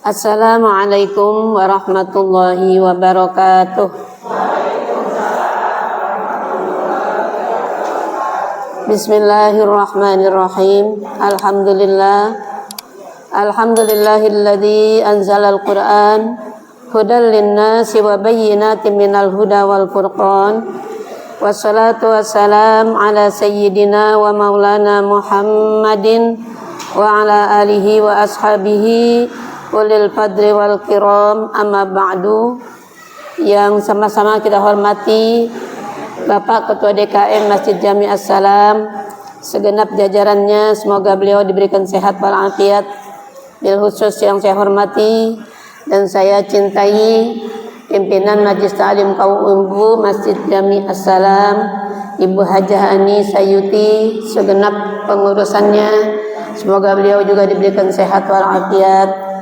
Assalamualaikum warahmatullahi wabarakatuh. Bismillahirrahmanirrahim. Alhamdulillahilladzi anzalal Qur'an hudan linnasi wa bayyinatin minal huda wal furqan. Wassalatu wassalam ala sayyidina wa maulana Muhammadin wa ala alihi wa ashabihi ulil fadli wal kiram, amma ba'du. Yang sama-sama kita hormati Bapak Ketua DKM Masjid Jami As-Salam, segenap jajarannya, semoga beliau diberikan sehat walafiat. Bil khusus yang saya hormati dan saya cintai pimpinan Majelis Ta'lim Kaum Ibu Masjid Jami As-Salam, Ibu Hajah Ani Sayuti, segenap pengurusannya, semoga beliau juga diberikan sehat walafiat.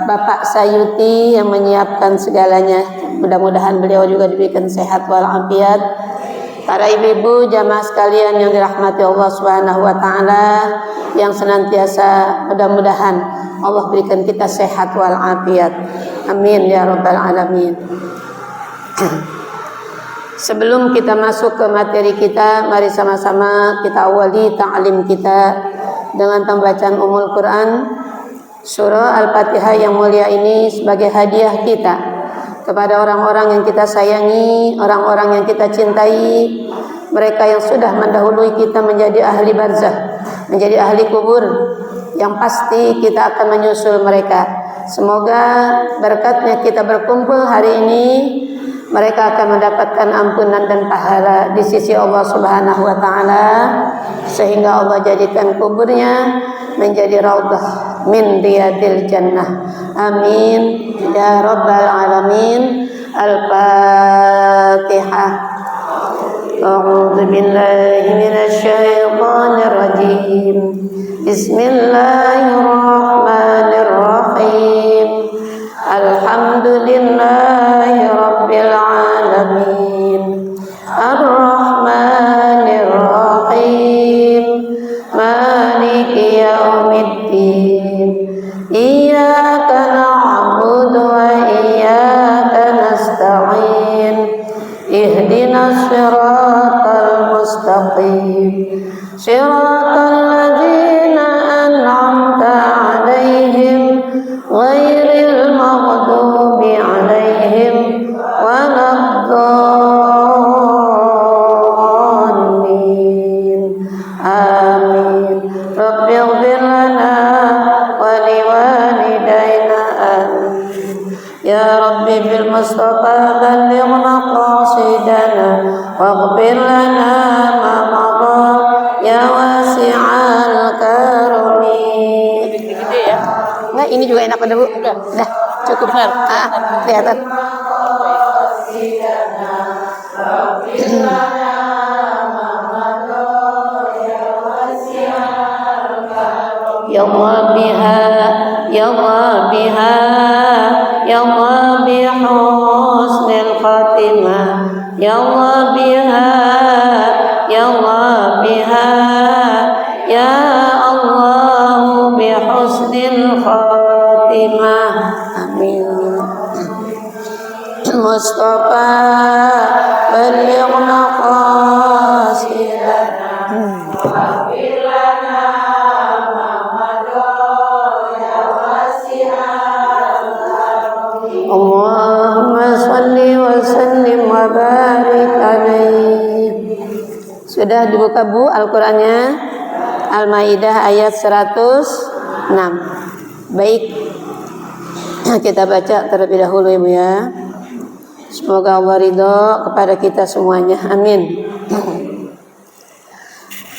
Bapak Sayuti yang menyiapkan segalanya, mudah-mudahan beliau juga diberikan sehat walafiat. Para ibu-ibu jamaah sekalian yang dirahmati Allah Subhanahu wa taala, yang senantiasa mudah-mudahan Allah berikan kita sehat walafiat. Amin ya rabbal alamin. Sebelum kita masuk ke materi kita, mari sama-sama kita awali ta'lim kita dengan pembacaan Ummul Quran Surah Al-Fatihah yang mulia ini sebagai hadiah kita kepada orang-orang yang kita sayangi, orang-orang yang kita cintai, mereka yang sudah mendahului kita menjadi ahli barzah, menjadi ahli kubur, yang pasti kita akan menyusul mereka. Semoga berkatnya kita berkumpul hari ini, mereka akan mendapatkan ampunan dan pahala di sisi Allah Subhanahu wa taala, sehingga Allah jadikan kuburnya menjadi raudhah min riyadil jannah. Amin ya rabbal alamin. Al-Fatihah. A'udzu billahi minasy syaithanir rajim. Bismillahirrahmanirrahim. Alhamdulillahi rabbil alamin. Ar-Rahmanir Rahim. Maliki yaumiddin. Iyyaka na'budu wa iyyaka nasta'in. Ihdinas siratal mustaqim. Siratal ladzina an'amta 'alaihim ghairil maghdubi 'alaihim waladdallin. Amin. Rabbighfir lana wa liwalidayna. Ya Rabbi bil Mustafa balligh maqasidana waghfir lana ma madha ya wasi'al karami. Enggak, ini juga enak pada Bu. Udah, cukup. Kelihatan. Ya Allah biha, ya Allah biha, ya Allah bihusnil khatimah, ya Allah biha, ya Allah biha, ya Allah bihusnil khatimah. Amin. Mustafa balligh maqasidana wa ghfir lana Allahumma salli wa sallim wa barik alaihi. Sudah dibuka Bu Al-Qur'annya? Al-Maidah ayat 106. Baik, kita baca terlebih dahulu Ibu ya. Semoga Allah ridho kepada kita semuanya. Amin.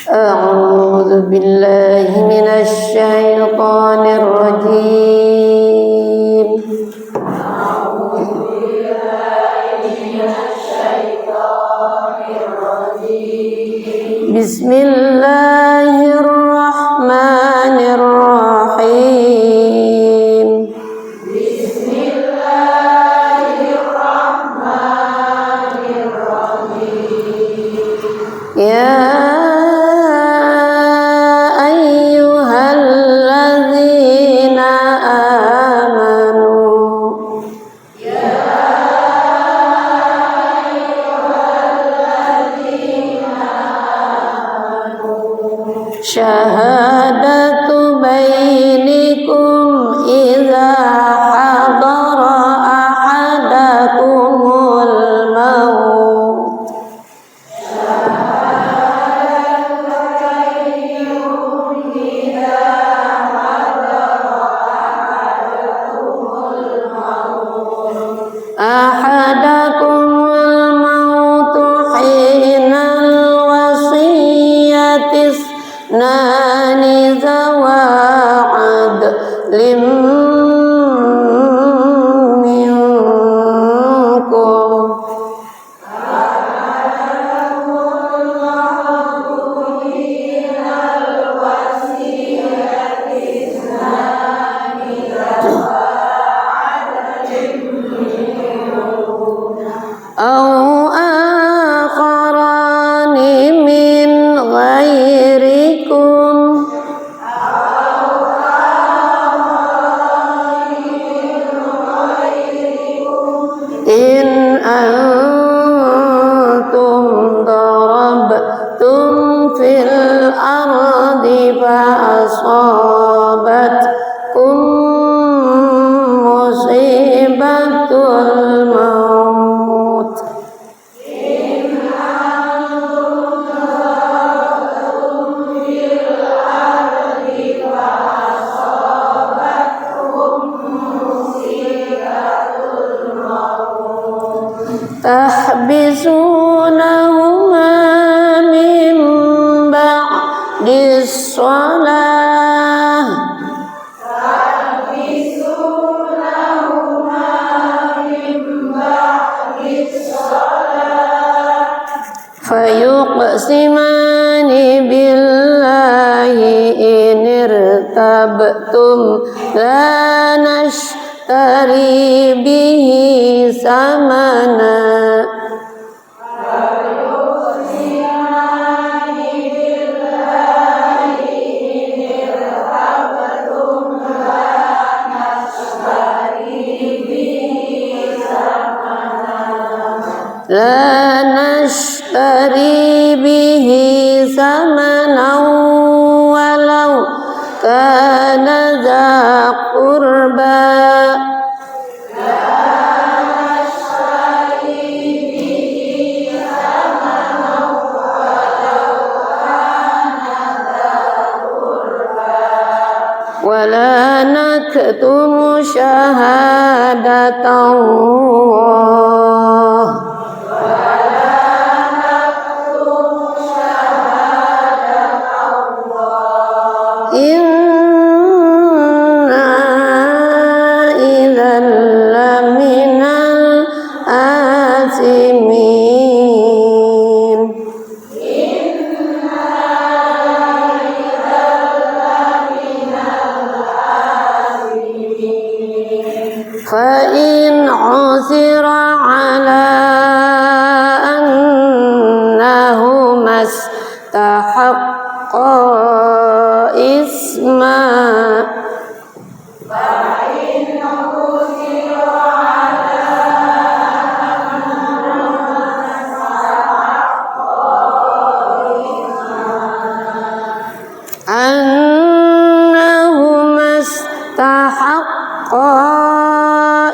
A'udzu billahi minasy syaithanir rajim. Bismillahirrahmanirrahim. Ya ayyuhal syahadatu bainikum idza hadara ahadakumul maut. Ahadakumul mautu hinal wasiyatis nani zawa'ad lim minkum. Au akharani min ghairikum in antum darabtum fil ardi fa asabatkum musibatul maut. Tahbisunahuma min ba'dis shalah fayuqsimani billahi in irtabtum la nashtari bihi samana la nashtari bihi samanan walau kana dza qurba. Wala naktumu syahadatallah inna idzal laminal asimin. Fa in usira ala annahu mastahaqqa isma annahu mastahaqqa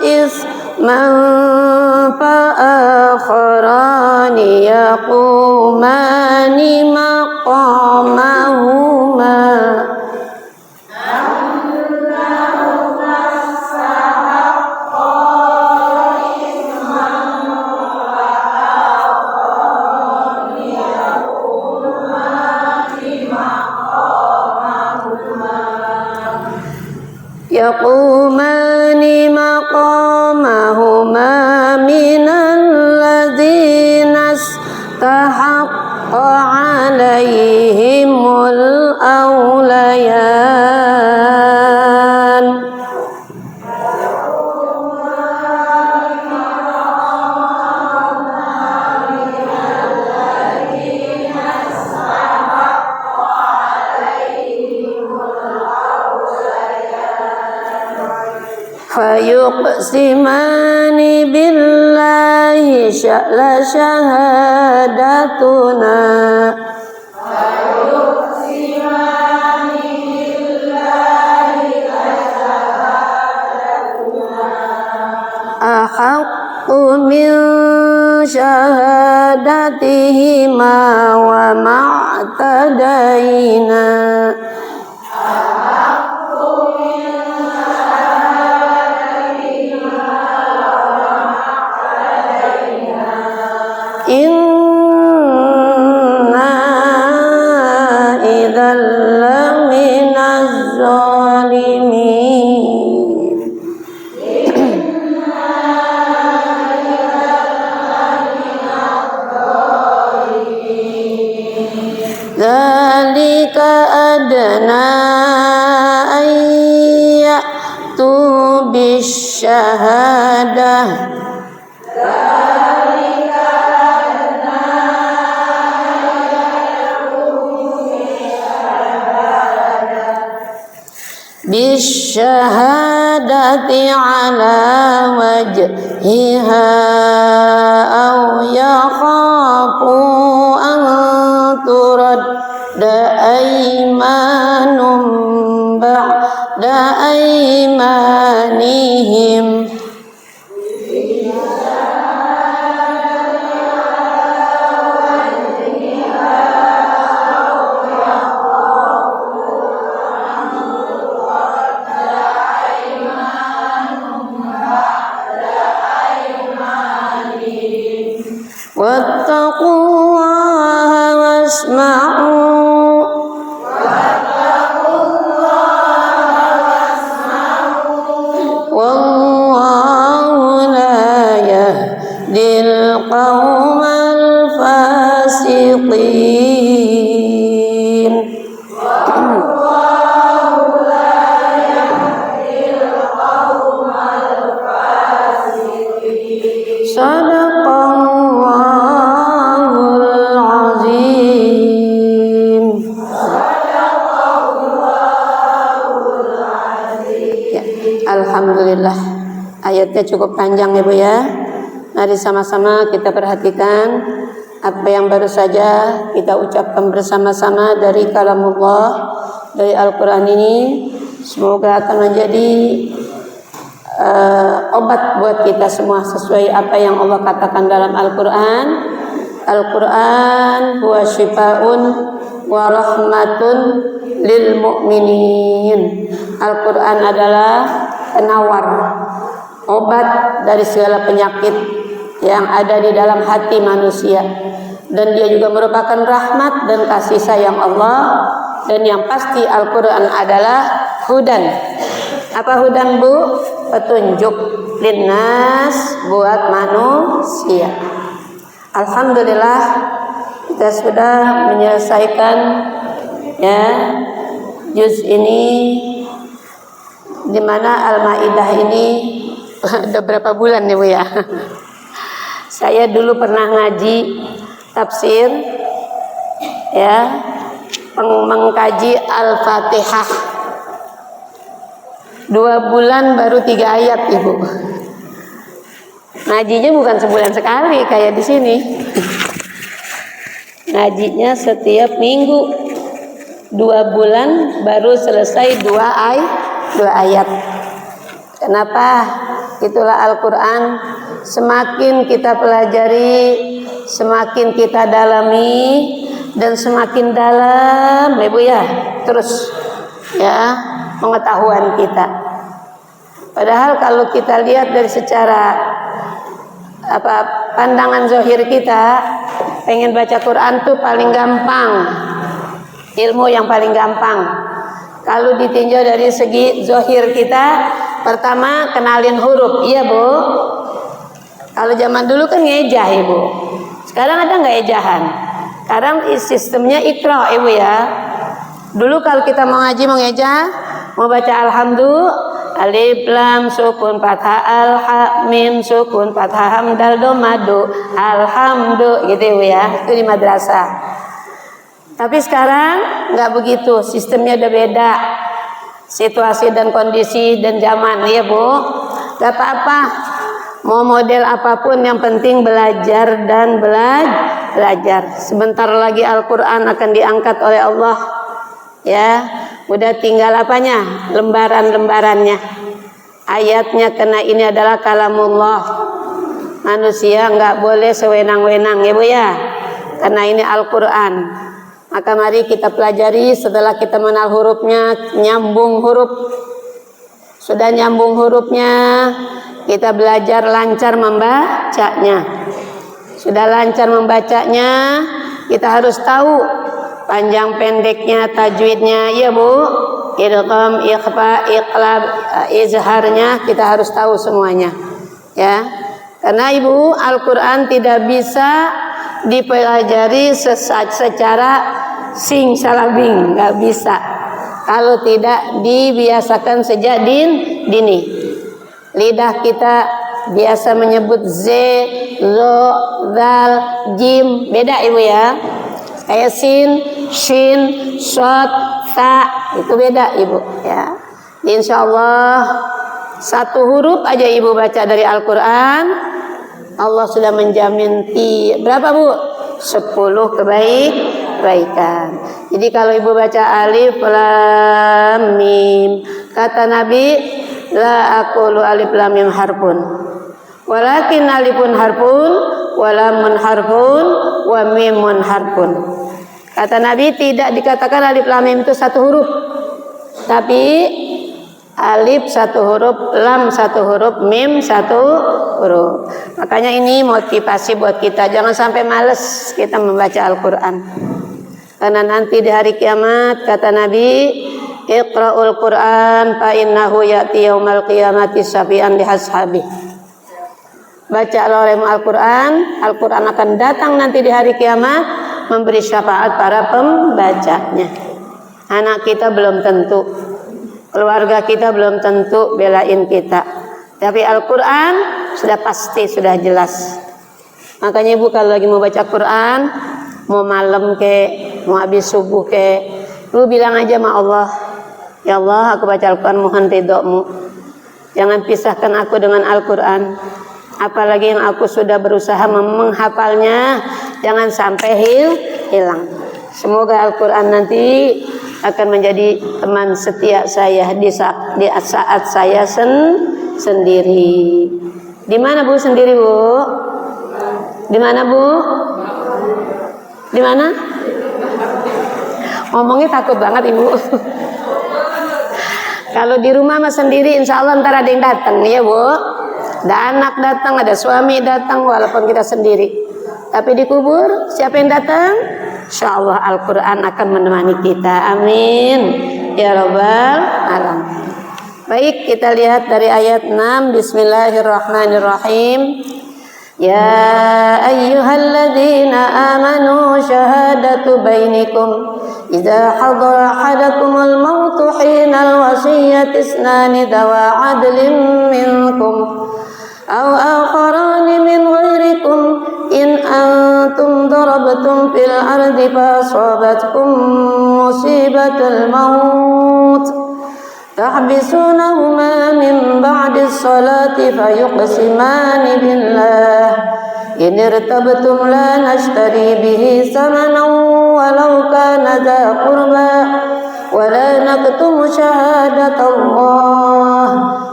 isman fa akharani yaqumani maqamahuma yaqumani maqamahuma minal ladzina istahaqqa alaihimul awlayan. Fayuqsimani billahi la syahadatuna min syahadatihima wa ma'tadaina. Inna idzal laminaz zalimin. Dzalika adna ayyatu bisyahadah. Bisyahadati ala wajhiha aw yakhafu an turadda aymanum ba'da aymanihim. Wattaqullaha wasma'u. Wallahu la yahdil qawmal fasiqin. Sadaqallahul azim. Ya, alhamdulillah. Ayatnya cukup panjang ya Bu ya. Mari sama-sama kita perhatikan apa yang baru saja kita ucapkan bersama-sama dari kalamullah, dari Al-Quran ini. Semoga akan menjadi obat buat kita semua sesuai apa yang Allah katakan dalam Al-Quran. Al-Quran huwa syifaun wa rahmatun lil mu'minin. Al-Quran adalah penawar, obat dari segala penyakit yang ada di dalam hati manusia, dan dia juga merupakan rahmat dan kasih sayang Allah. Dan yang pasti Al-Quran adalah hudan. Apa hudan Bu? Petunjuk linnas, buat manusia. Alhamdulillah kita sudah menyelesaikan ya juz ini, di mana Al-Maidah ini udah berapa bulan nih Bu ya. Saya dulu pernah ngaji tafsir ya, mengkaji Al-Fatihah 2 bulan baru 3 ayat Ibu. Ngajinya bukan sebulan sekali kayak di sini. Ngajinya setiap minggu 2 bulan baru selesai 2 ayat. Kenapa? Itulah Al-Quran. Semakin kita pelajari, semakin kita dalami, dan semakin dalam Ibu ya, terus ya pengetahuan kita. Padahal kalau kita lihat dari secara pandangan zahir kita, pengen baca Quran tuh paling gampang, ilmu yang paling gampang. Kalau ditinjau dari segi zahir kita, pertama kenalin huruf, iya Bu. Kalau zaman dulu kan ngejah Ibu. Sekarang ada nggak ejahan? Sekarang sistemnya Iqra Ibu ya. Dulu kalau kita mau ngaji, mau ngejah, mau baca alhamdulillah, alif lam sukun fathah, al ha mim sukun fathah, hamdal do madu, alhamdulillah gitu Ibu ya. Itu di madrasah. Tapi sekarang nggak begitu, sistemnya udah beda. Situasi dan kondisi dan zaman ya Bu. Gak apa-apa, mau model apapun, yang penting belajar dan belajar. Sebentar lagi Al-Quran akan diangkat oleh Allah ya. Udah tinggal apanya? Lembaran-lembarannya. Ayatnya, karena ini adalah kalamullah. Manusia nggak boleh sewenang-wenang ya Bu ya, karena ini Al-Quran. Maka mari kita pelajari. Setelah kita mengenal hurufnya, nyambung huruf. Sudah nyambung hurufnya, kita belajar lancar membacanya. Sudah lancar membacanya, kita harus tahu panjang pendeknya, tajwidnya ya Bu, idgham, ikhfa, iqlab, izharnya kita harus tahu semuanya ya. Karena Ibu, Al-Quran tidak bisa dipelajari secara sing-salabing, nggak bisa kalau tidak dibiasakan sejak dini. Lidah kita biasa menyebut z, zo, zal, jim, beda Ibu ya. Kayak sin, shin, shot, ta, itu beda Ibu ya. Insya Allah satu huruf aja Ibu baca dari Al-Quran, Allah sudah menjamin berapa Bu? 10 kebaikan. Jadi kalau Ibu baca alif lam mim, kata Nabi, la aqulu alif lam mim harfun, walakin alifun harfun, wa lamun harfun, wa mimun harfun. Kata Nabi, tidak dikatakan alif lam mim itu satu huruf, tapi alif satu huruf, lam satu huruf, mim satu huruf. Makanya ini motivasi buat kita, jangan sampai males kita membaca Al-Quran. Karena nanti di hari kiamat kata Nabi, Iqra'ul Quran fa innahu ya'ti yaumal qiyamati syafi'an li ashabi. Baca oleh Al-Quran, Al-Quran akan datang nanti di hari kiamat memberi syafaat para pembacanya. Anak kita belum tentu, keluarga kita belum tentu belain kita, tapi Al-Quran sudah pasti, sudah jelas. Makanya Ibu kalau lagi mau baca Quran, mau malam mau habis subuh Ibu bilang aja sama Allah, ya Allah, aku baca Al-Quran mohon ridho-Mu, jangan pisahkan aku dengan Al-Quran. Apalagi yang aku sudah berusaha menghafalnya, jangan sampai hilang. Semoga Al-Quran nanti akan menjadi teman setia saya di saat saya sendiri. Di mana Bu sendiri Bu? Di mana Bu? Di mana? Ngomongnya takut banget Ibu. Kalau di rumah mah sendiri, insya Allah ntar ada yang datang ya Bu. Ada anak datang, ada suami datang, walaupun kita sendiri. Tapi di kubur siapa yang datang? Insya Allah Al-Quran akan menemani kita. Amin ya rabbal alamin. Baik, kita lihat dari ayat 6. Bismillahirrahmanirrahim. Ya ayyuhalladzina amanu syahadatu bainikum idza hadara ahadakumul mautu hinal wasiyyati isnani dawa adlin minkum aw akharani min ghairikum in antum darabtum fil ardi fa asabatkum musibatul maut tahbisunahuma min ba'di sholati fayuqsimani billah in irtabtum la nashtari bihi samanan walau kana dha qurba wa la naktumu syahadatallah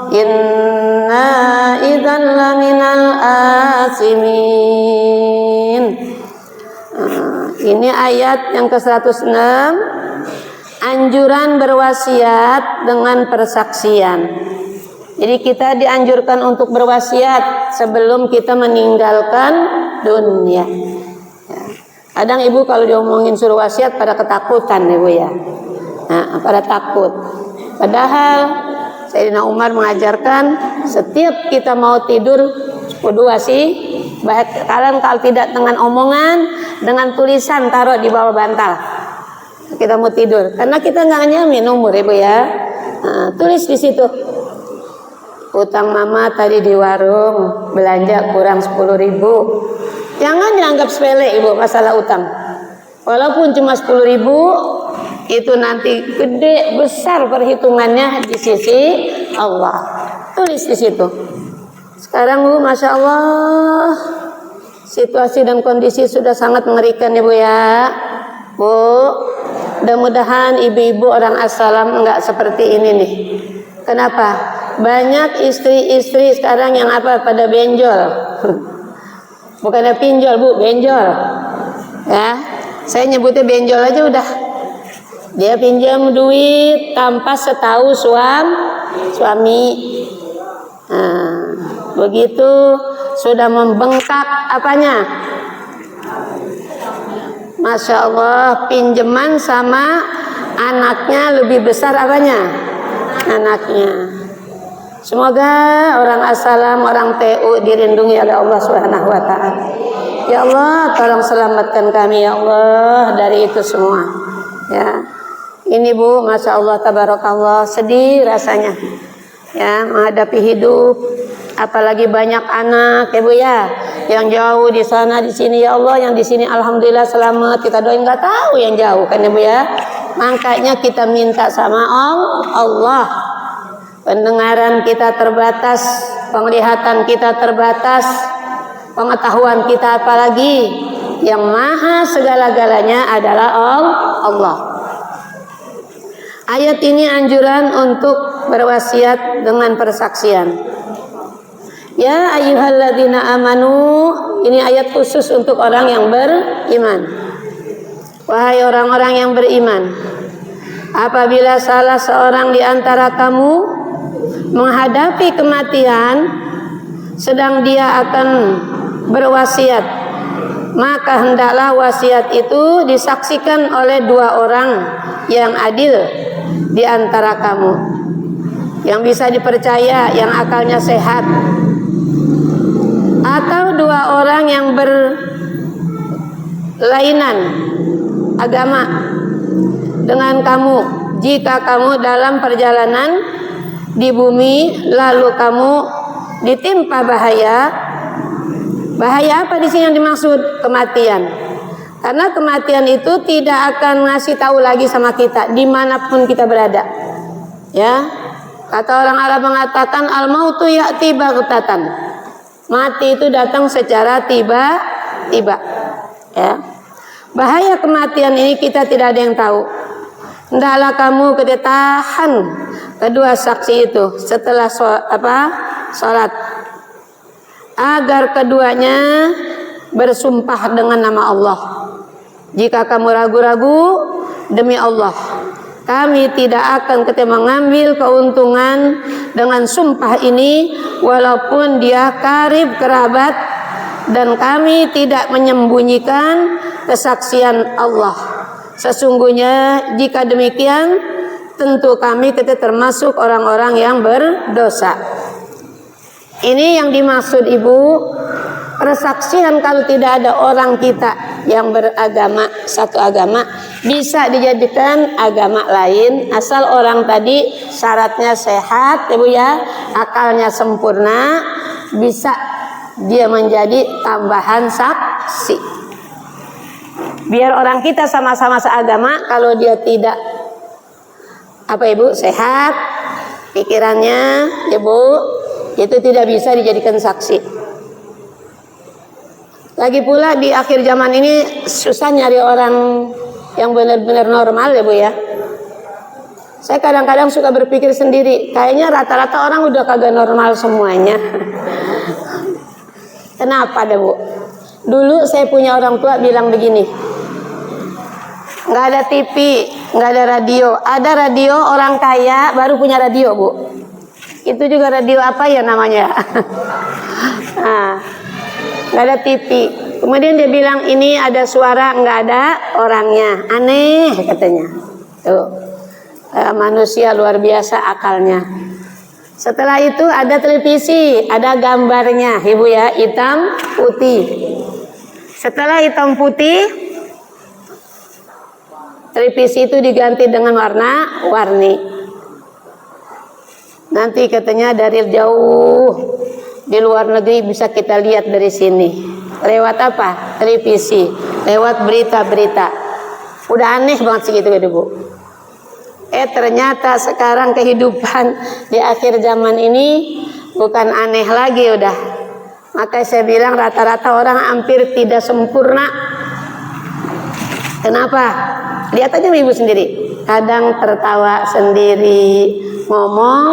inna idzan laminal asimin. Ini ayat yang ke-106, anjuran berwasiat dengan persaksian. Jadi kita dianjurkan untuk berwasiat sebelum kita meninggalkan dunia. Kadang Ibu kalau diomongin suruh wasiat pada ketakutan Ibu ya. Nah, pada takut. Padahal Sayyidina Umar mengajarkan setiap kita mau tidur kudu wasiat. Kalian kalau tidak dengan omongan, dengan tulisan taruh di bawah bantal. Kita mau tidur, karena kita nggak nyamin umur Ibu ya. Tulis di situ. Utang mama tadi di warung belanja kurang 10.000. Jangan dianggap sepele Ibu masalah utang. Walaupun cuma 10.000, itu nanti gede besar perhitungannya di sisi Allah. Tulis di situ. Sekarang Bu, masya Allah, situasi dan kondisi sudah sangat mengerikan ya Bu ya. Bu, mudah-mudahan ibu-ibu orang assalam enggak seperti ini nih. Kenapa? Banyak istri-istri sekarang yang pada benjol. Bukannya pinjol Bu, benjol. Ya, saya nyebutnya benjol aja udah. Dia pinjam duit tanpa setahu suami. Nah, begitu sudah membengkak apanya? Masya Allah, pinjaman sama anaknya lebih besar apanya? Anaknya. Semoga orang Assalam, orang TU dirindungi oleh Allah Subhanahu wa taala. Ya Allah, tolong selamatkan kami ya Allah dari itu semua. Ya. Ini Bu, Masya Allah, tabarakallah, sedih rasanya. Ya, menghadapi hidup, apalagi banyak anak ya Bu ya, yang jauh di sana di sini ya Allah, yang di sini alhamdulillah selamat. Kita doain, nggak tahu yang jauh kan ya Bu ya. Makanya kita minta sama Allah. Pendengaran kita terbatas, penglihatan kita terbatas, pengetahuan kita apalagi. Yang maha segala-galanya adalah Allah. Ayat ini anjuran untuk berwasiat dengan persaksian. Ya ayyuhalladzina amanu, ini ayat khusus untuk orang yang beriman. Wahai orang-orang yang beriman, apabila salah seorang di antara kamu menghadapi kematian, sedang dia akan berwasiat, maka hendaklah wasiat itu disaksikan oleh dua orang yang adil di antara kamu, yang bisa dipercaya, yang akalnya sehat, atau dua orang yang berlainan agama dengan kamu, jika kamu dalam perjalanan di bumi lalu kamu ditimpa bahaya. Bahaya apa di sini yang dimaksud? Kematian. Karena kematian itu tidak akan ngasih tahu lagi sama kita dimanapun kita berada. Ya, kata orang Arab mengatakan al-mautu ya'ti baghtatan. Mati itu datang secara tiba-tiba. Ya, bahaya kematian ini kita tidak ada yang tahu. Hendaklah kamu tahan kedua saksi itu setelah sholat, agar keduanya bersumpah dengan nama Allah. Jika kamu ragu-ragu, demi Allah, kami tidak akan mengambil keuntungan dengan sumpah ini, walaupun dia karib kerabat, dan kami tidak menyembunyikan kesaksian Allah. Sesungguhnya jika demikian, tentu kami kita termasuk orang-orang yang berdosa. Ini yang dimaksud Ibu, persaksian kalau tidak ada orang kita yang beragama satu agama bisa dijadikan agama lain, asal orang tadi syaratnya sehat Ibu ya, akalnya sempurna, bisa dia menjadi tambahan saksi. Biar orang kita sama-sama seagama, kalau dia tidak Ibu sehat pikirannya Ibu, itu tidak bisa dijadikan saksi. Lagi pula di akhir zaman ini susah nyari orang yang benar-benar normal ya Bu ya. Saya kadang-kadang suka berpikir sendiri, kayaknya rata-rata orang udah kagak normal semuanya. Kenapa deh Bu? Dulu saya punya orang tua bilang begini, nggak ada TV, nggak ada radio. Ada radio orang kaya baru punya radio Bu. Itu juga radio apa ya namanya? Nah, nggak ada TV. Kemudian dia bilang ini ada suara, nggak ada orangnya. Aneh katanya. Tuh, manusia luar biasa akalnya. Setelah itu ada televisi, ada gambarnya, Ibu ya, hitam putih. Setelah hitam putih, televisi itu diganti dengan warna-warni. Nanti katanya dari jauh di luar negeri bisa kita lihat dari sini. Lewat apa? Televisi. Lewat berita-berita. Udah aneh banget segitu ya Bu. Ternyata sekarang kehidupan di akhir zaman ini bukan aneh lagi udah. Maka saya bilang rata-rata orang hampir tidak sempurna. Kenapa? Lihat aja Ibu sendiri. Kadang tertawa sendiri, ngomong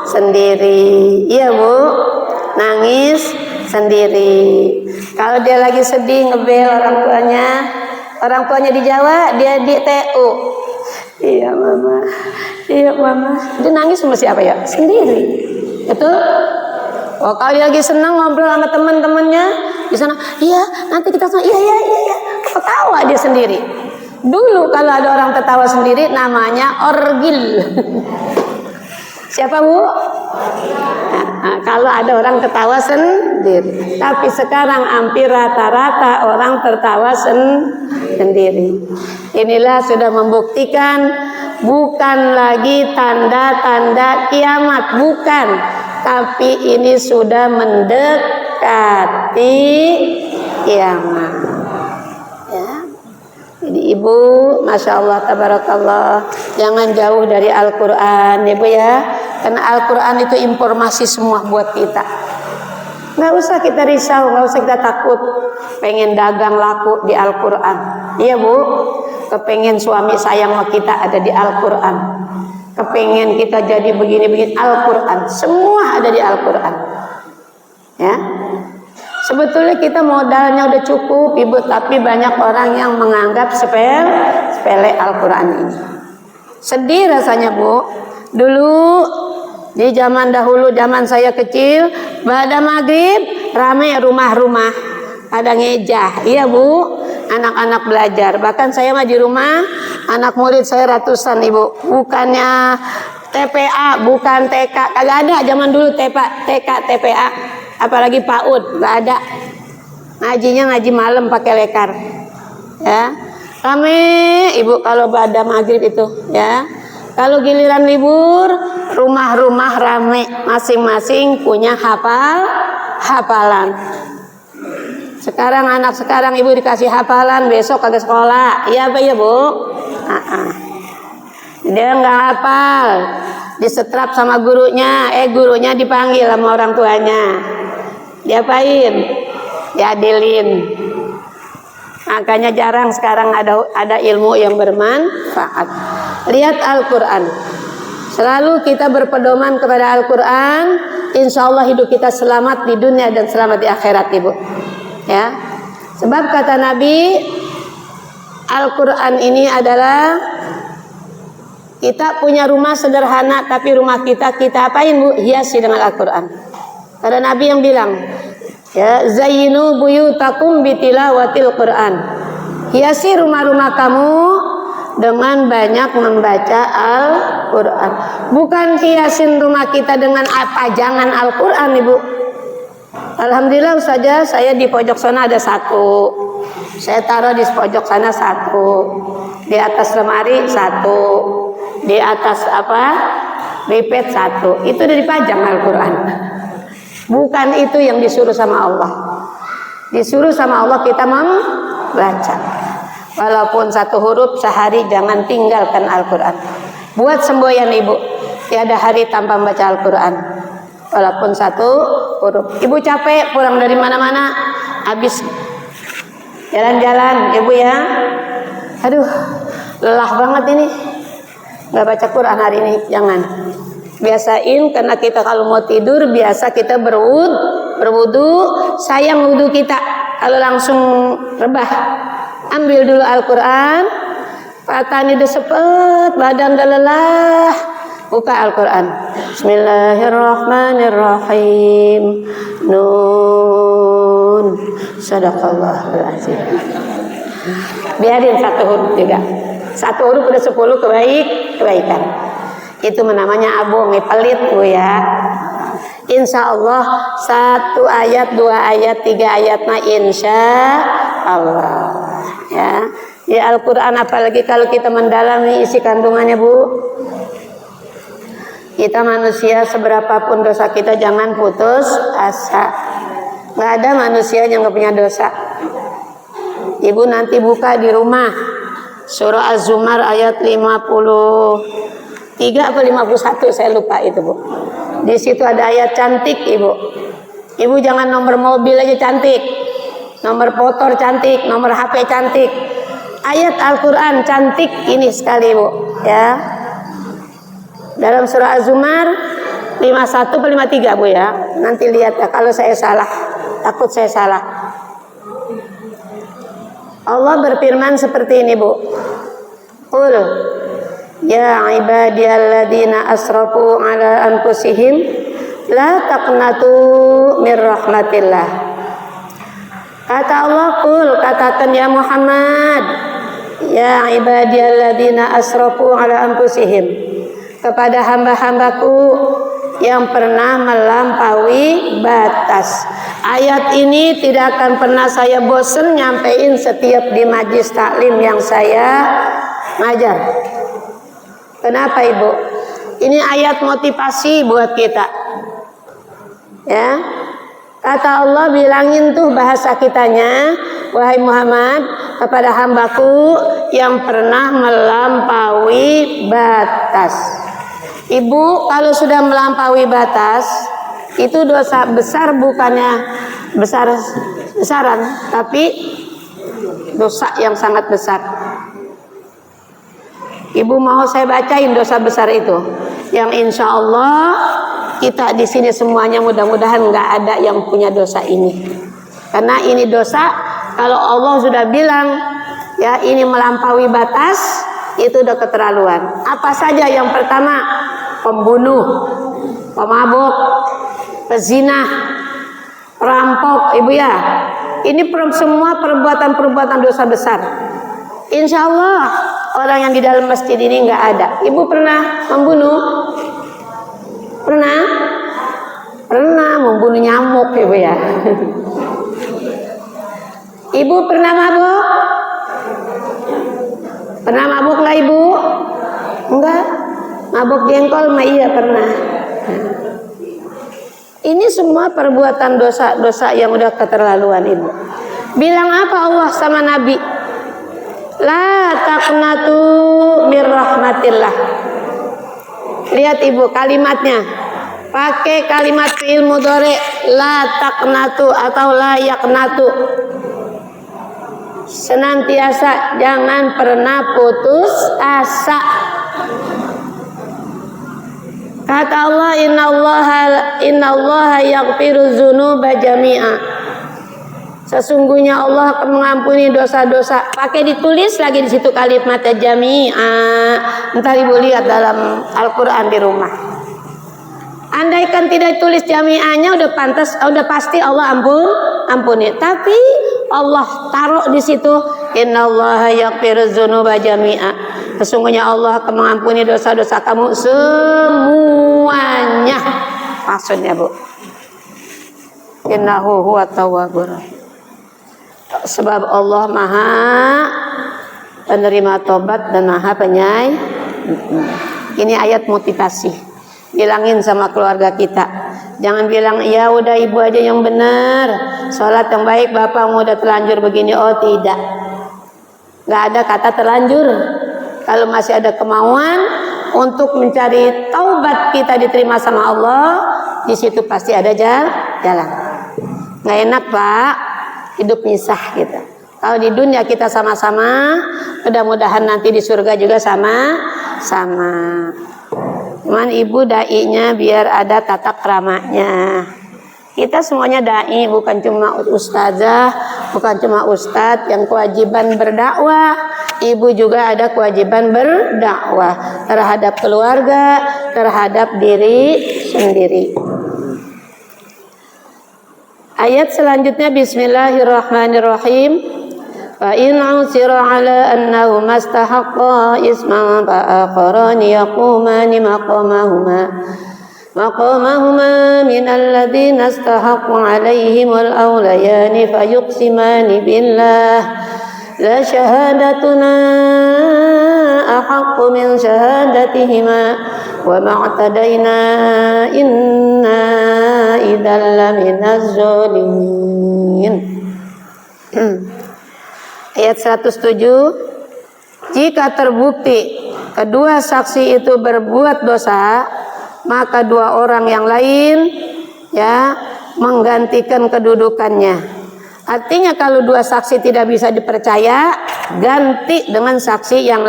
sendiri, iya Bu, nangis sendiri. Kalau dia lagi sedih ngebel orang tuanya di Jawa, dia di TU. Iya mama, iya mama. Dia nangis sama siapa ya? Sendiri. Betul? Oh, kalau dia lagi senang ngobrol sama teman-temannya di sana, iya nanti kita sama, iya. Ketawa dia sendiri. Dulu kalau ada orang tertawa sendiri namanya orgil. Siapa bu? Nah, kalau ada orang tertawa sendiri. Tapi sekarang hampir rata-rata orang tertawa sendiri. Inilah sudah membuktikan bukan lagi tanda-tanda kiamat, bukan. Tapi ini sudah mendekati kiamat. Ya. Jadi ibu, masya Allah, tabarakallah, jangan jauh dari Al-Quran, ibu ya, karena Al-Quran itu informasi semua buat kita. Nggak usah kita risau, nggak usah kita takut. Pengen dagang laku di Al-Quran, iya bu. Kepengen suami sayang sama kita ada di Al-Quran. Kepengen kita jadi begini-begini, Al-Quran, semua ada di Al-Quran. Ya. Sebetulnya kita modalnya udah cukup ibu, tapi banyak orang yang menganggap sepele Al-Quran ini. Sedih rasanya bu. Dulu di zaman dahulu, zaman saya kecil, pada maghrib rame rumah-rumah, ada ngejah, iya bu, anak-anak belajar. Bahkan saya mah di rumah, anak murid saya ratusan ibu. Bukannya TPA, bukan TK, kagak ada zaman dulu TK, TPA. Apalagi PAUD, nggak ada. Ngajinya ngaji malam pakai lekar, ya. Rame ibu kalau pada maghrib itu, ya. Kalau giliran libur, rumah-rumah rame, masing-masing punya hafalan. Sekarang anak sekarang ibu dikasih hafalan, besok kagak sekolah, iya apa ya bu? Dia nggak hafal, disetrap sama gurunya, gurunya dipanggil sama orang tuanya. Diapain? Diadilin. Makanya jarang sekarang ada ilmu yang bermanfaat. Lihat Al-Quran. Selalu kita berpedoman kepada Al-Quran. Insya Allah hidup kita selamat di dunia dan selamat di akhirat ibu. Ya. Sebab kata Nabi, Al-Quran ini adalah, kita punya rumah sederhana, tapi rumah kita apain bu? Hiasi dengan Al-Quran. Ada Nabi yang bilang, ya, zayyinu buyutakum bitilawatil Quran. Hiasi rumah-rumah kamu dengan banyak membaca Al-Quran. Bukan hiasin rumah kita dengan pajangan Al-Quran ibu. Alhamdulillah saja saya di pojok sana ada satu. Saya taruh di pojok sana satu. Di atas lemari satu. Di atas ripet satu. Itu udah dipajang Al-Quran. Bukan itu yang disuruh sama Allah. Disuruh sama Allah kita membaca. Walaupun satu huruf sehari jangan tinggalkan Al-Quran. Buat semboyan ibu, tiada hari tanpa membaca Al-Quran. Walaupun satu huruf. Ibu capek pulang dari mana-mana, habis jalan-jalan ibu ya. Aduh, lelah banget ini. Nggak baca Quran hari ini, jangan. Biasain, karena kita kalau mau tidur biasa kita berwudu, sayang wudu kita. Kalau langsung rebah, ambil dulu Al-Quran, patani udah sepet, badan udah lelah, buka Al-Quran. Bismillahirrahmanirrahim. Nun. Sadaqallahul azim. Biarin satu huruf juga. Satu huruf udah 10 kebaikan. Itu namanya abong, pelit bu ya. Insya Allah 1 ayat, 2 ayat, 3 ayat mah insya Allah ya. Di Al-Quran apalagi kalau kita mendalami isi kandungannya bu. Kita manusia seberapapun dosa kita jangan putus asa. Nggak ada manusia yang nggak punya dosa. Ibu nanti buka di rumah surah Az-Zumar ayat 53 atau 51 saya lupa itu bu. Di situ ada ayat cantik ibu. Ibu jangan nomor mobil aja cantik, nomor motor cantik, nomor HP cantik. Ayat Al-Quran cantik ini sekali bu ya. Dalam surah Az-Zumar 51 atau 53 bu ya. Nanti lihat ya kalau saya salah, takut saya salah. Allah berfirman seperti ini, Bu. Qul ya ibadiyalladzina asrafu ala anfusihim la taqnatu mir rahmatillah. Kata Allah, qul, katakan ya Muhammad, ya ibadiyalladzina asrafu ala anfusihim, kepada hamba-hambaku yang pernah melampaui batas. Ayat ini tidak akan pernah saya bosan nyampein setiap di majlis taklim yang saya ngajar. Kenapa Ibu? Ini ayat motivasi buat kita. Ya. Kata Allah, bilangin tuh bahasa kitanya, wahai Muhammad, kepada hambaku yang pernah melampaui batas. Ibu, kalau sudah melampaui batas, itu dosa besar, bukannya besaran, tapi dosa yang sangat besar. Ibu mau saya bacain dosa besar itu, yang insya Allah kita di sini semuanya mudah-mudahan nggak ada yang punya dosa ini. Karena ini dosa, kalau Allah sudah bilang ya ini melampaui batas, itu udah keterlaluan. Apa saja? Yang pertama, pembunuh, pemabuk, pezina, perampok, Ibu ya. Ini semua perbuatan-perbuatan dosa besar. Insya Allah orang yang di dalam masjid ini nggak ada. Ibu pernah membunuh? Pernah? Pernah membunuh nyamuk, Ibu ya. Ibu pernah mabuk? Pernah mabuk lah Ibu? Enggak. Mabuk jengkol mah iya pernah. Ini semua perbuatan dosa-dosa yang udah keterlaluan Ibu. Bilang apa Allah sama Nabi? La taqnatu mir rahmatillah. Lihat Ibu kalimatnya. Pakai kalimat fi'il mudhari, la taqnatu atau la yaqnatu. Senantiasa jangan pernah putus asa. Kata Allah, innallaha yaghfiru dzunuba jami'a. Sesungguhnya Allah akan mengampuni dosa-dosa. Pakai ditulis lagi di situ kalimat jami'a. Entar Ibu lihat dalam Al-Qur'an di rumah. Andaikan tidak tulis jami'ahnya udah pasti Allah ampuni. Tapi Allah taruh di situ innallaha yaghfiru dzunuba jami'a. Sesungguhnya Allah akan mengampuni dosa-dosa kamu semuanya. Maksudnya Bu, innahu huwat tawwabur rahim. Sebab Allah Maha penerima tobat dan Maha penyayang. Ini ayat motivasi. Bilangin sama keluarga kita, jangan bilang ya udah Ibu aja yang benar, sholat yang baik, Bapak mau udah terlanjur begini. Oh tidak, nggak ada kata terlanjur. Kalau masih ada kemauan untuk mencari taubat kita diterima sama Allah, di situ pasti ada jalan. Nggak enak Pak, hidup misah gitu. Kalau di dunia kita sama-sama, mudah-mudahan nanti di surga juga sama-sama. Cuman Ibu dai-nya biar ada tata keramanya. Kita semuanya dai, bukan cuma ustazah, bukan cuma ustadz yang kewajiban berdakwah. Ibu juga ada kewajiban berdakwah terhadap keluarga, terhadap diri sendiri. Ayat selanjutnya Bismillahirrahmanirrahim. Fa in 'usira 'ala annahu mastahaqqa isman fa akharani yaqumani maqamahuma min alladhina istahaqqu 'alaihimul awlayani fayuqsimani billah la shahadatuna ahaqqu min shahadatihima wa ma'tadayna inna idzal laminaz zalimin. Ayat 107, jika terbukti kedua saksi itu berbuat dosa, maka dua orang yang lain ya menggantikan kedudukannya. Artinya kalau dua saksi tidak bisa dipercaya, ganti dengan saksi yang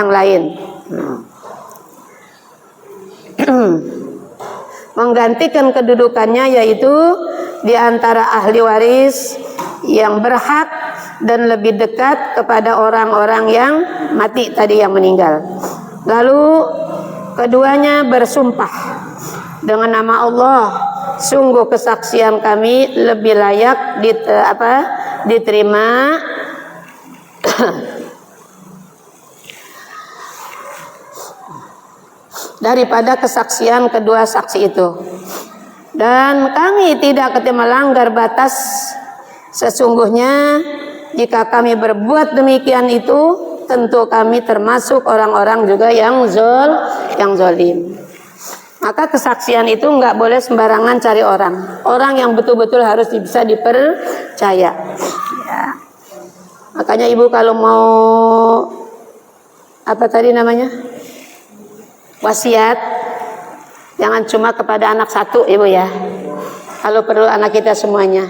lain. Menggantikan kedudukannya yaitu di antara ahli waris yang berhak dan lebih dekat kepada orang-orang yang mati tadi, yang meninggal. Lalu keduanya bersumpah dengan nama Allah, sungguh kesaksian kami lebih layak diterima daripada kesaksian kedua saksi itu. Dan kami tidak melanggar batas. Sesungguhnya jika kami berbuat demikian itu, tentu kami termasuk orang-orang juga yang zalim. Maka kesaksian itu nggak boleh sembarangan cari orang. Orang yang betul-betul harus bisa dipercaya. Ya. Makanya ibu kalau mau wasiat, jangan cuma kepada anak satu ibu ya. Kalau perlu anak kita semuanya.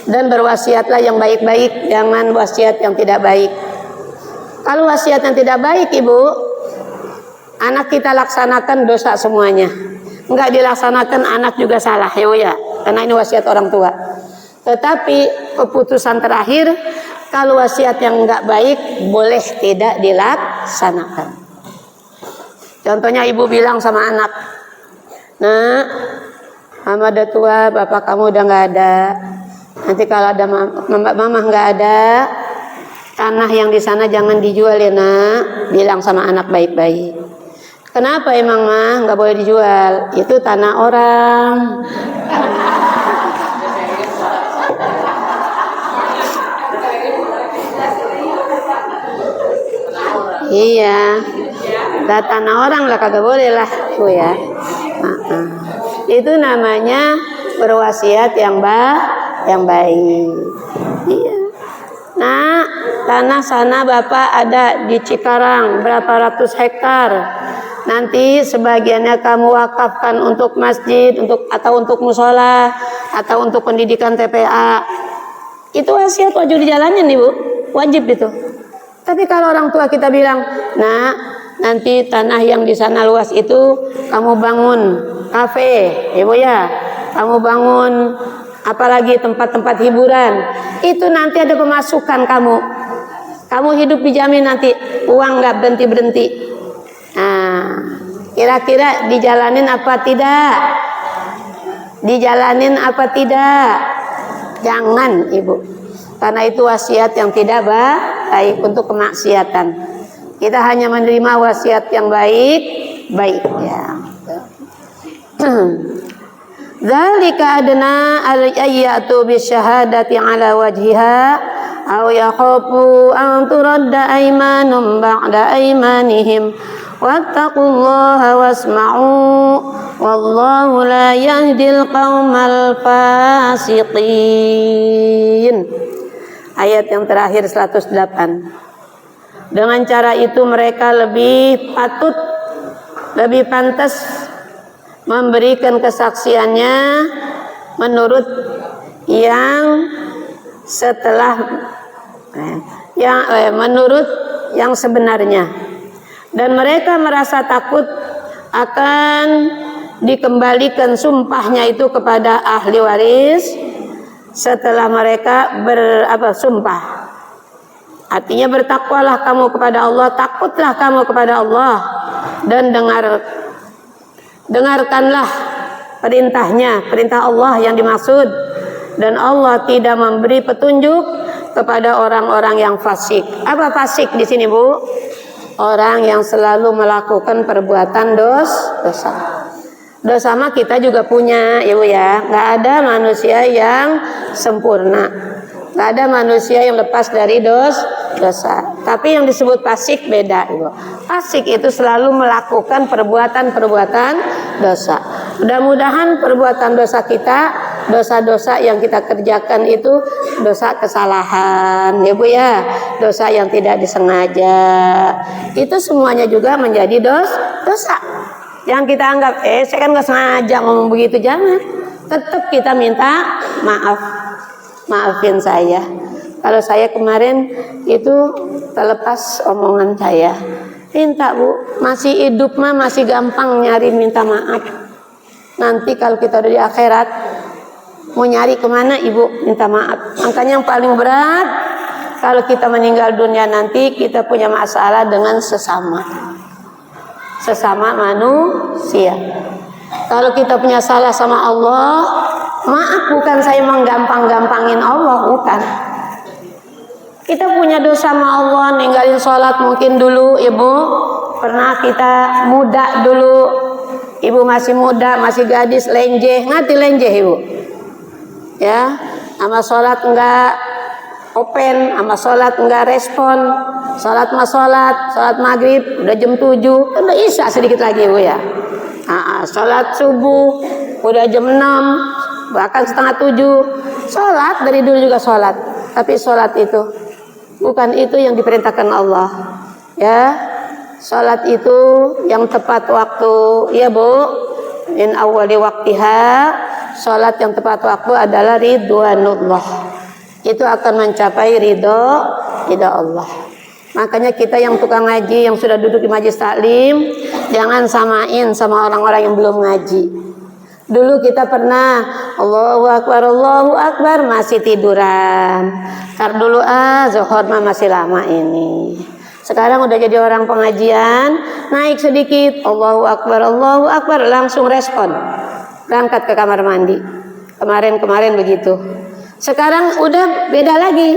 Dan berwasiatlah yang baik-baik, jangan wasiat yang tidak baik. Kalau wasiat yang tidak baik ibu, anak kita laksanakan dosa semuanya. Enggak dilaksanakan anak juga salah ya. Karena ini wasiat orang tua. Tetapi keputusan terakhir, kalau wasiat yang enggak baik boleh tidak dilaksanakan. Contohnya ibu bilang sama anak, "Nak, mama udah tua, bapak kamu udah enggak ada. Nanti kalau ada mama enggak ada, tanah yang di sana jangan dijual ya nak." Bilang sama anak baik-baik. Kenapa emang mah nggak boleh dijual? Itu tanah orang. Iya, tanah orang lah kagak boleh lah, bu ya. Itu namanya berwasiat yang baik. Iya. Nah, tanah sana bapak ada di Cikarang berapa ratus hektar. Nanti sebagiannya kamu wakafkan untuk masjid, atau untuk musola, atau untuk pendidikan TPA. Itu wasiat wajib dijalanin ibu, wajib itu. Tapi kalau orang tua kita bilang, "Nah, nanti tanah yang di sana luas itu kamu bangun kafe, ibu ya, kamu bangun apalagi tempat-tempat hiburan. Itu nanti ada pemasukan kamu. Kamu hidup dijamin nanti, uang nggak berhenti-berhenti." Nah, kira-kira dijalanin apa tidak? Dijalanin apa tidak? Jangan ibu. Karena itu wasiat yang tidak baik untuk kemaksiatan. Kita hanya menerima wasiat yang baik ya. Dzalika adna al-ayatu bisyahadati ala wajhiha aw yakhafu an turadda aymanum ba'da aymanihim wattaqullaha wasma'u wallahu la yahdil qaumal fasiqin. Ayat yang terakhir 108. Dengan cara itu mereka lebih pantas memberikan kesaksiannya menurut menurut yang sebenarnya, dan mereka merasa takut akan dikembalikan sumpahnya itu kepada ahli waris setelah mereka bersumpah. Artinya bertakwalah kamu kepada Allah, takutlah kamu kepada Allah, dan dengarkanlah perintah Allah yang dimaksud, dan Allah tidak memberi petunjuk kepada orang-orang yang fasik. Apa fasik di sini bu? Orang yang selalu melakukan perbuatan dosa. Dosa mah kita juga punya, ibu ya. Nggak ada manusia yang sempurna. Nggak ada manusia yang lepas dari dosa. Tapi yang disebut fasik beda, ibu. Fasik itu selalu melakukan perbuatan-perbuatan dosa. Mudah-mudahan perbuatan dosa kita, dosa-dosa yang kita kerjakan itu dosa kesalahan, ya bu ya. Dosa yang tidak disengaja. Itu semuanya juga menjadi dosa. Yang kita anggap, saya kan nggak sengaja ngomong begitu, jangan. Tetap kita minta maafin saya. Kalau saya kemarin itu terlepas omongan saya. Minta bu, masih hidup mah masih gampang nyari minta maaf. Nanti kalau kita udah di akhirat, mau nyari kemana ibu? Minta maaf. Makanya yang paling berat kalau kita meninggal dunia nanti, kita punya masalah dengan sesama manusia. Kalau kita punya salah sama Allah, maaf, bukan saya menggampang-gampangin Allah, bukan. Kita punya dosa sama Allah, ninggalin sholat mungkin dulu, ibu. Pernah kita muda dulu, ibu masih muda, masih gadis, lenjeh, ngerti lenjeh ibu? Ya, sama sholat enggak open, sama sholat enggak respon, sholat maghrib udah jam 7, udah isya sedikit lagi ibu ya. Sholat subuh udah jam 6, bahkan setengah 7. Sholat dari dulu juga sholat, tapi sholat itu bukan itu yang diperintahkan Allah. Ya, sholat itu yang tepat waktu, ya bu. In awali waktiha, sholat yang tepat waktu adalah ridwanullah. Itu akan mencapai ridho Allah. Makanya kita yang tukang ngaji, yang sudah duduk di majelis taklim, jangan samain sama orang-orang yang belum ngaji. Dulu kita pernah Allahu Akbar masih tiduran. Ntar dulu zuhur mah masih lama ini. Sekarang udah jadi orang pengajian, naik sedikit Allahu Akbar langsung respon. Berangkat ke kamar mandi. Kemarin begitu. Sekarang udah beda lagi.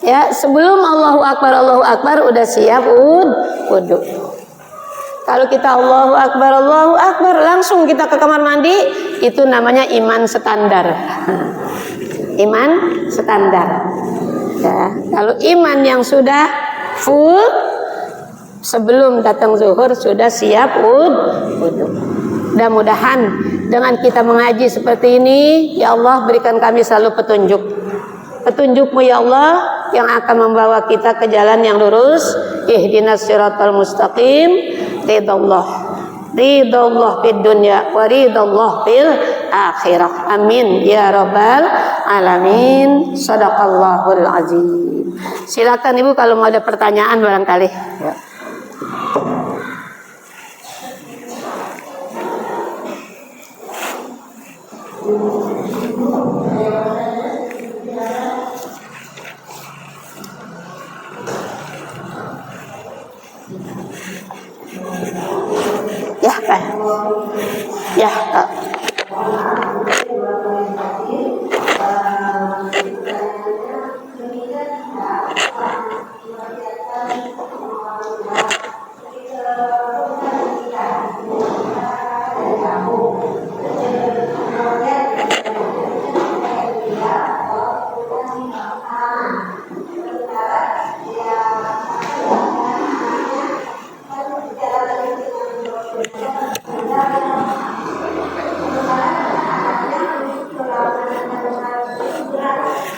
Ya, sebelum Allahu Akbar udah siap wudu. Kalau kita Allahu Akbar langsung kita ke kamar mandi, itu namanya iman standar. Iman standar. Ya, kalau iman yang sudah full, sebelum datang zuhur sudah siap wudu. Mudah-mudahan dengan kita mengaji seperti ini, ya Allah berikan kami selalu petunjuk-Mu ya Allah yang akan membawa kita ke jalan yang lurus. Ihdinas siratal mustaqim, ridallah fid dunya wa ridallah fil akhirah. Amin ya rabbal alamin. Shadaqallahul azim. Silakan ibu kalau mau ada pertanyaan barangkali. Ya. Ya kan? Ya.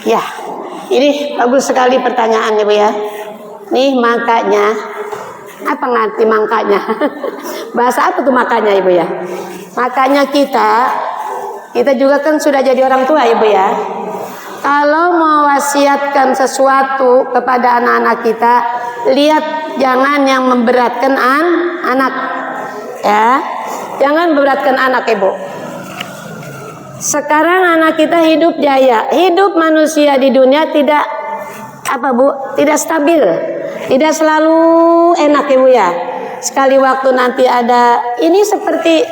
Ya, ini bagus sekali pertanyaannya Bu ya. Nih makanya, apa ngerti makanya? Bahasa apa tuh makanya Ibu ya? Makanya kita juga kan sudah jadi orang tua Ibu ya. Kalau mau wasiatkan sesuatu kepada anak-anak kita, lihat jangan yang memberatkan anak. Ya, jangan memberatkan anak Ibu. Sekarang anak kita hidup jaya, hidup manusia di dunia tidak tidak stabil, tidak selalu enak Ibu ya. Sekali waktu nanti ada, ini seperti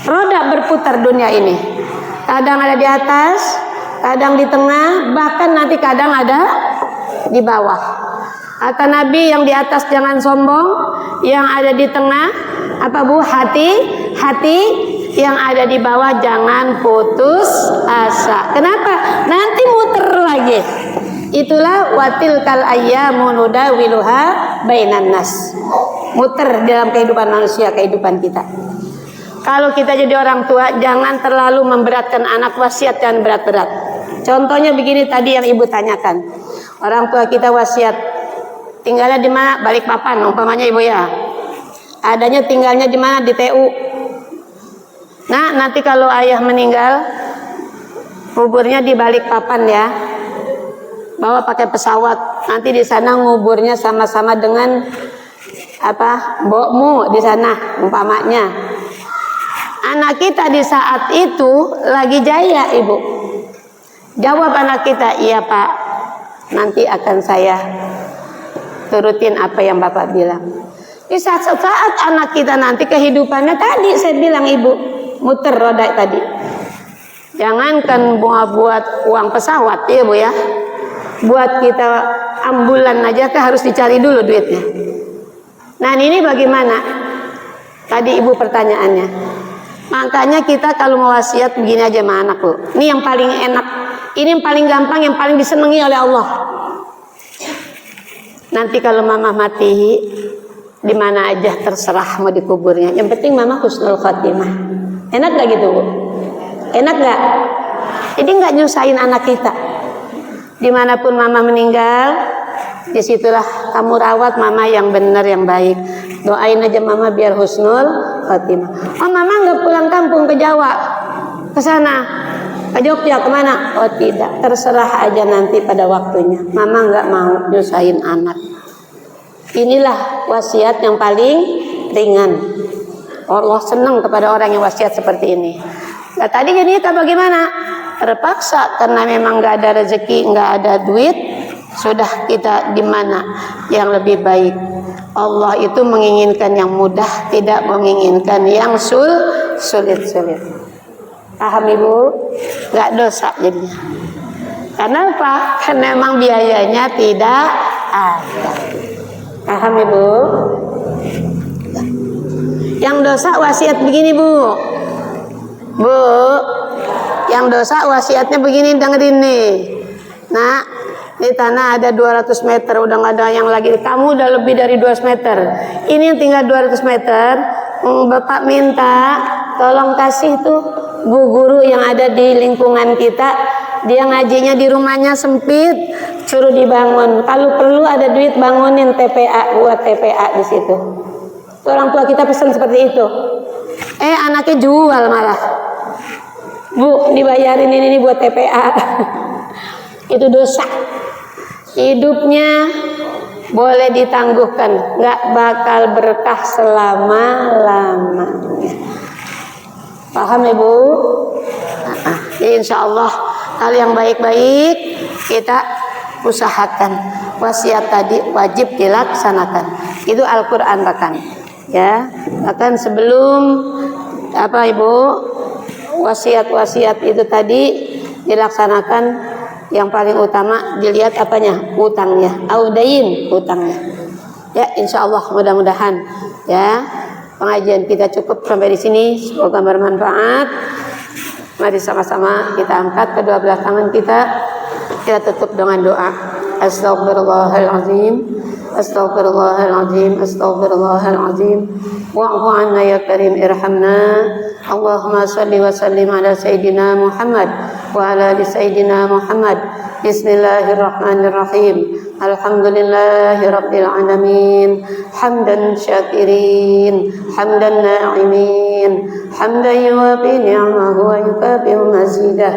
roda berputar dunia ini. Kadang ada di atas, kadang di tengah, bahkan nanti kadang ada di bawah. Kata Nabi, yang di atas jangan sombong, yang ada di tengah hati, yang ada di bawah jangan putus asa. Kenapa? Nanti muter lagi. Itulah watil kal ayyamu nudawiluha bainan nas. Muter dalam kehidupan manusia, kehidupan kita. Kalau kita jadi orang tua, jangan terlalu memberatkan anak, wasiat jangan berat-berat. Contohnya begini tadi yang Ibu tanyakan. Orang tua kita wasiat, tinggalnya di mana? Balikpapan, umpamanya Ibu ya. Adanya tinggalnya di mana? Di TU. Nah, nanti kalau ayah meninggal, kuburnya di Balikpapan ya. Bawa pakai pesawat. Nanti di sana nguburnya sama-sama dengan mbokmu di sana, umpamanya. Anak kita di saat itu lagi jaya Ibu. Jawab anak kita, iya Pak, nanti akan saya turutin apa yang Bapak bilang. Di saat anak kita nanti kehidupannya tadi saya bilang ibu muter roda tadi. Jangankan buat uang pesawat ya Bu ya. Buat kita ambulan aja harus dicari dulu duitnya. Nah ini bagaimana? Tadi ibu pertanyaannya. Makanya kita kalau mau wasiat begini aja sama anak Bu. Ini yang paling enak, ini yang paling gampang, yang paling disenangi oleh Allah. Nanti kalau mama mati di mana aja terserah mau dikuburnya. Yang penting mama husnul khotimah. Enak gak gitu Bu? Enak gak? Jadi gak nyusahin anak kita. Dimanapun mama meninggal, disitulah kamu rawat mama yang benar, yang baik. Doain aja mama biar husnul khotimah. Oh mama gak pulang kampung ke Jawa, ke sana, ke Jogja, kemana? Oh tidak, terserah aja nanti pada waktunya. Mama gak mau nyusahin anak. Inilah wasiat yang paling ringan. Allah senang kepada orang yang wasiat seperti ini. Nah tadi jadi kita bagaimana? Terpaksa karena memang nggak ada rezeki, nggak ada duit, sudah kita di mana yang lebih baik. Allah itu menginginkan yang mudah, tidak menginginkan yang sulit-sulit. Paham Ibu? Nggak dosa jadinya. Karena apa? Karena memang biayanya tidak ada. Paham Ibu? Yang dosa wasiat begini Bu. Bu, yang dosa wasiatnya begini, dengerin nih. Nah, di tanah ada 200 meter, udah gak ada yang lagi. Kamu udah lebih dari 200 meter. Ini yang tinggal 200 meter. Bapak minta tolong kasih tuh bu guru yang ada di lingkungan kita. Dia ngajinya di rumahnya sempit, suruh dibangun. Kalau perlu ada duit bangunin TPA, buat TPA di situ. Orang tua kita pesan seperti itu. Anaknya jual malah. Bu, dibayarin ini buat TPA. Itu dosa. Hidupnya boleh ditangguhkan, nggak bakal berkah selama-lamanya. Paham Ibu? Jadi insya Allah hal yang baik-baik kita usahakan. Wasiat tadi wajib dilaksanakan. Itu Al-Quran bahkan. Ya, bahkan sebelum apa Ibu? Wasiat-wasiat itu tadi dilaksanakan, yang paling utama dilihat apanya? Utangnya, audain utangnya. Ya, insya Allah mudah-mudahan ya pengajian kita cukup sampai di sini. Semoga bermanfaat. Mari sama-sama kita angkat kedua belah tangan kita tutup dengan doa. Astaghfirullahalazim. Astaghfirullahalazim. Astaghfirullahalazim. Wa'fu 'anna ya karim irhamna. Allahumma salli wa sallim ala sayyidina Muhammad wa ala ali sayyidina Muhammad. Bismillahirrahmanirrahim. Alhamdulillahi rabbil alamin. Hamdan syakirin, hamdan na'imin, hamdan yuwafi ni'amahu wa yukafi'u mazidah.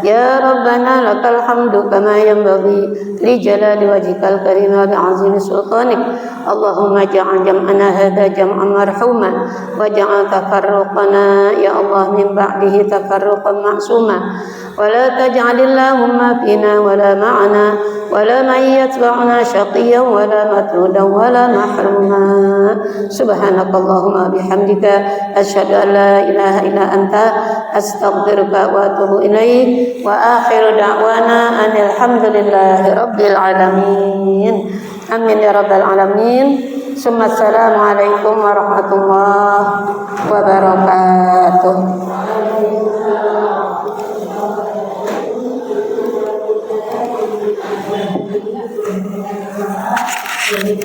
Ya Rabbana lakal hamdu kama yanbaghi li jalali wajhikal karim wa bi'azimi sultanik. Allahumma ja'al jam'ana hadha jam'an marhuma waj'al tafarruqana ya Allah min ba'dihi tafarruqan ma'suma wa la taj'alillahumma fina wa la ma'ana wa la man yatba'una shaqiyyan wa la matrudan wa la mahruma. Subhanakallahumma bihamdika asyhadu an la ilaha illa anta astaghfiruka wa atubu ilaik wa akhiru da'wana anil hamdulillahi rabbil alamin. Amin ya rabbal alamin. Assalamualaikum warahmatullahi wabarakatuh.